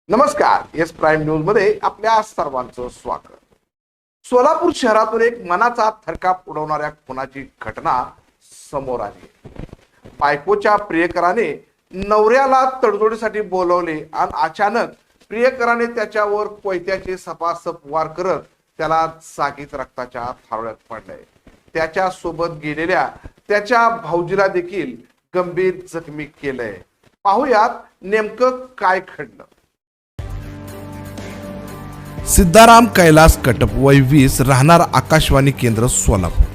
नमस्कार. S prime news मध्ये आपल्या सर्वांचं स्वागत. सोलापूर शहरातून एक मनाचा थरकाप उडवणाऱ्या खुनाची घटना समोर आली. बायकोच्या प्रियकराने नवऱ्याला तडजोडीसाठी बोलवले आणि अचानक प्रियकराने त्याच्यावर कोयत्याचे सपासप वार करत त्याला जागीच रक्ताच्या थारोळ्यात पडले. त्याच्या सोबत गेलेल्या त्याच्या भाऊजीला देखील गंभीर जखमी केलंय. पाहुयात नेमकं काय घडलं. सिद्धाराम कैलास कटप वय 20 राहणार आकाशवाणी केंद्र सोलापूर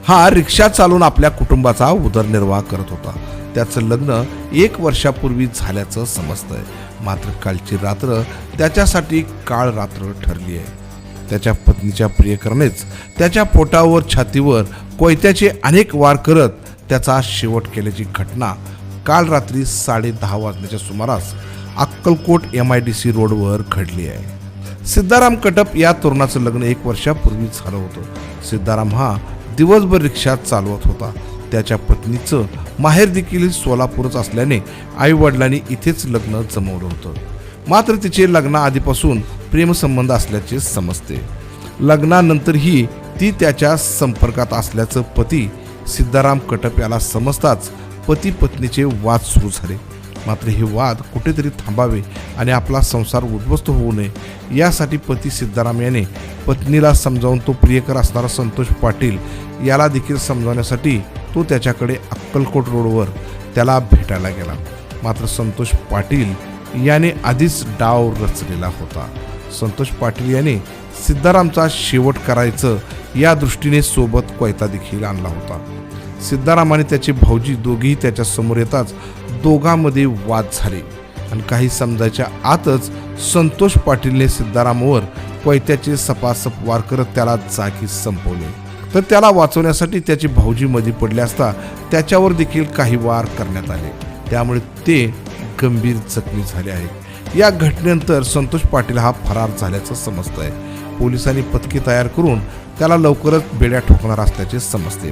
हा रिक्षा चालवून आपल्या कुटुंबाचा उदरनिर्वाह करत होता. त्याचं लग्न 1 वर्षापूर्वी झाल्याचं समजतंय. मात्र कालची रात्र त्याच्यासाठी काळ रात्र ठरली आहे. त्याच्या पत्नीच्या प्रियकरानेच त्याच्या पोटावर छातीवर कोयत्याचे अनेक वार करत त्याचा शेवट केल्याची घटना काल रात्री 10:30 वाजण्याच्या सुमारास अक्कलकोट MIDC रोडवर घडली आहे. सिद्धाराम कटप या तरुणाचं लग्न 1 वर्षापूर्वी झालं होतं. सिद्धाराम हा दिवसभर रिक्षा चालवत होता. त्याच्या पत्नीचं माहेर देखील सोलापूरच असल्याने आई वडिलांनी इथेच लग्न जमवलं होतं. मात्र तिचे लग्नाआधीपासून प्रेमसंबंध असल्याचे समजते. लग्नानंतरही ती त्याच्या संपर्कात असल्याचं पती सिद्धाराम कटप याला समजताच पती पत्नीचे वाद सुरू झाले. मात्र हे वाद कुठेतरी थांबावे आणि आपला संसार उद्ध्वस्त होऊ नये यासाठी पती सिद्धाराम याने पत्नीला समजावून तो प्रियकर असणारा संतोष पाटील याला देखील समजावण्यासाठी तो त्याच्याकडे अक्कलकोट रोडवर त्याला भेटायला गेला. मात्र संतोष पाटील याने आधीच डाव रचलेला होता. संतोष पाटील याने सिद्धारामचा शेवट करायचं या दृष्टीने सोबत कोयता देखील आणला होता. सिद्धाराम आणि त्याचे भाऊजी दोघेही त्याच्या समोर येताच दोघांमध्ये वाद झाले आणि काही समजायच्या आतच संतोष पाटीलने सिद्धारामवर कोयत्याचे सपासप वार करत त्याला जागीच संपवले. तर त्याला वाचवण्यासाठी त्याचे भाऊजी मध्ये पडले असता त्याच्यावर देखील काही वार करण्यात आले. त्यामुळे ते गंभीर जखमी झाले आहेत. या घटनेनंतर संतोष पाटील हा फरार झाल्याचं समजतंय. पोलिसांनी पथके तयार करून त्याला लवकरच बेड्या ठोकणार असल्याचे समजते.